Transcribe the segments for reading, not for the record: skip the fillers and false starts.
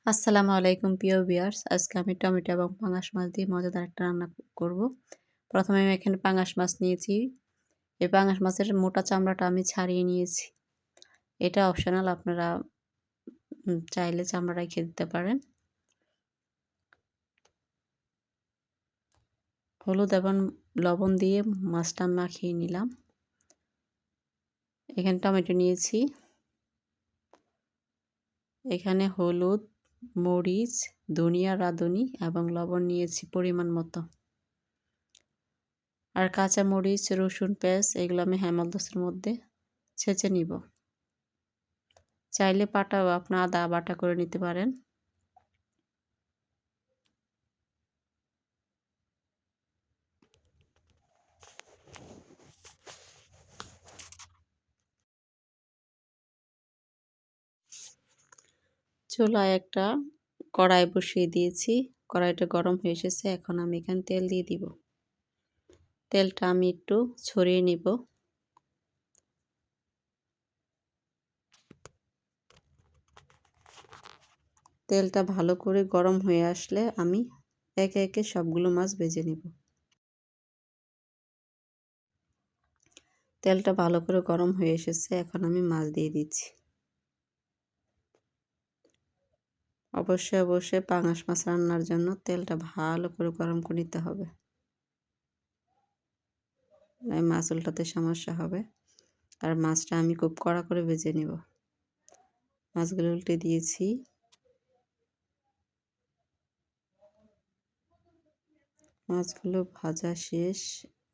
আসসালামু আলাইকুম প্রিয় ভিউয়ার্স। আজকে আমি টমেটো এবং পাঙাশ মাছ দিয়ে মজাদার একটা রান্না করব। প্রথমে আমি এখানে পাঙাশ মাছ নিয়েছি। এই পাঙাশ মাছের মোটা চামড়াটা আমি ছাড়িয়ে নিয়েছি। এটা অপশনাল, আপনারা চাইলে চামড়া রেখে দিতে পারেন। হলুদ এবং লবণ দিয়ে মাছটা মাখিয়ে নিলাম। এখানে টমেটো নিয়েছি। এখানে হলুদ, মরিচ, ধনিয়া, রাঁধুনি এবং লবণ নিয়েছি পরিমাণ মতো। আর কাঁচা মরিচ, রসুন, পেঁয়াজ এগুলো আমি হেমদস্তার মধ্যে ছেঁচে নিব। চাইলে পাটাও আপনার আদা বাটা করে নিতে পারেন। চুলায় একটা কড়াই বসিয়ে দিয়েছি। কড়াইটা গরম হয়ে এসেছে। এখন আমি এখানে তেল দিয়ে দিব। তেলটা আমি একটু ছড়িয়ে নিব। তেলটা ভালো করে গরম হয়ে আসলে আমি একে একে সবগুলো মাছ ভেজে নিব। তেলটা ভালো করে গরম হয়ে এসেছে। এখন আমি মাছ দিয়ে দিচ্ছি। অবশ্যই পাঙাশ মাছ রান্নার জন্য তেলটা ভালো করে গরম করে নিতে হবে। মাছ উল্টাতে সমস্যা হবে। আর মাছটা আমি খুব কড়া করে ভেজে নিব। মাছগুলো উল্টে দিয়েছি। মাছগুলো ভাজা শেষ।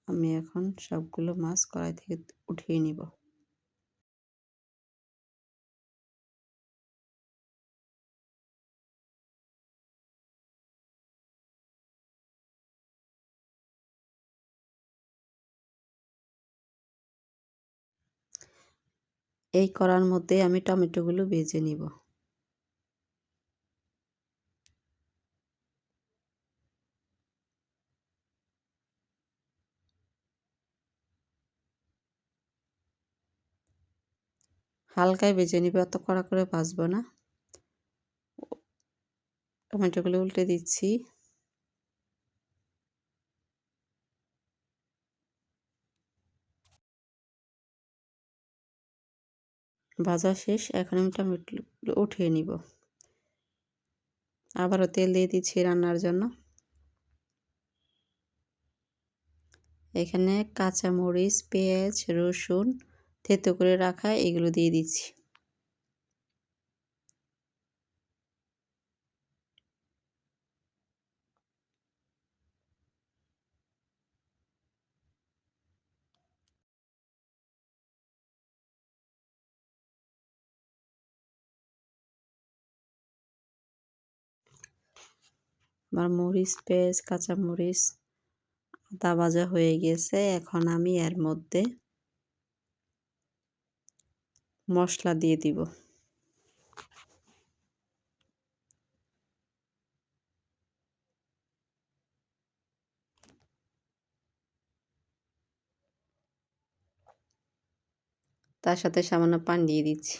আমি এখন সবগুলো মাছ কড়াই থেকে উঠিয়ে নিব। এই কড়ার মধ্যে আমি টমেটোগুলো ভেজে নিব। হালকায় ভেজে নিব, অত কড়া করে ভাজবো না। টমেটোগুলো উল্টে দিচ্ছি। ভাজা শেষ। এখন আমি টমেটোগুলো উঠিয়ে নিব। আবারও তেল দিয়ে দিচ্ছি রান্নার জন্য। এখানে কাঁচা মরিচ, পেঁয়াজ, রসুন থেতো করে রাখা এগুলো দিয়ে দিচ্ছি। আমার মরিচ, পেঁয়াজ, কাঁচা মরিচ, আদা ভাজা হয়ে গেছে। এখন আমি এর মধ্যে মশলা দিয়ে দিব। তার সাথে সামান্য পানি দিয়ে দিচ্ছি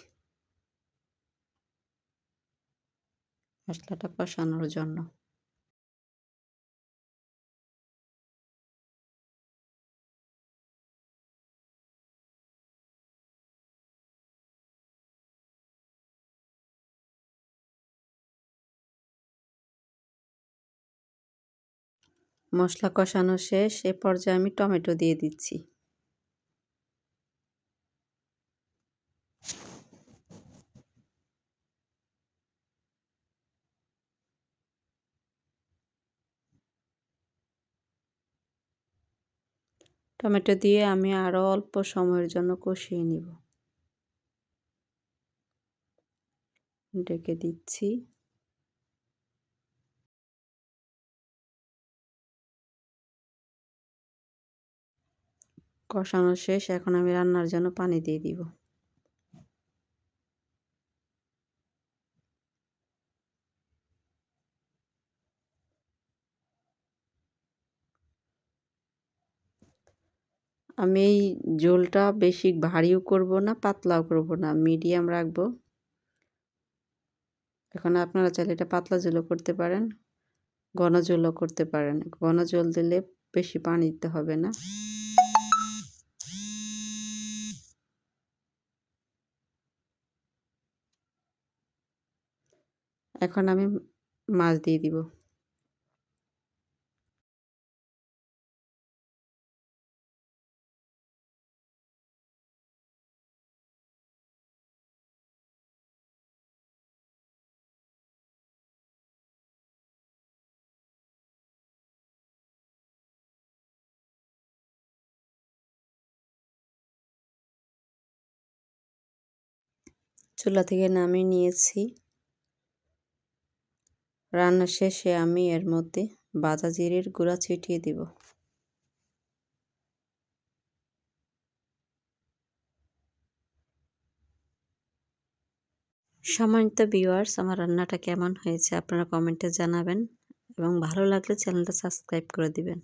মশলাটা কষানোর জন্য। মশলা কষানো শেষ। এ পর্যায়ে আমি টমেটো দিয়ে দিচ্ছি। টমেটো দিয়ে আমি আরও অল্প সময়ের জন্য কষিয়ে নিব। ঢেকে দিচ্ছি। কষানো শেষ। এখন আমি রান্নার জন্য পানি দিয়ে দিব। আমি এই ঝোলটা বেশি ভারীও করব না, পাতলাও করব না, মিডিয়াম রাখবো। এখন আপনারা চাইলে এটা পাতলা ঝোলও করতে পারেন, ঘন ঝোলও করতে পারেন। ঘন ঝোল দিলে বেশি পানি দিতে হবে না। এখন আমি মাছ দিয়ে দিব। চুলা থেকে নামিয়ে নিয়েছি। রান্না শেষে আমি এর মধ্যে ভাজা জিরের গুঁড়া ছিটিয়ে দিব। সম্মানিত ভিউয়ার্স, আমার রান্নাটা কেমন হয়েছে আপনারা কমেন্টে জানাবেন এবং ভালো লাগলে চ্যানেলটা সাবস্ক্রাইব করে দিবেন।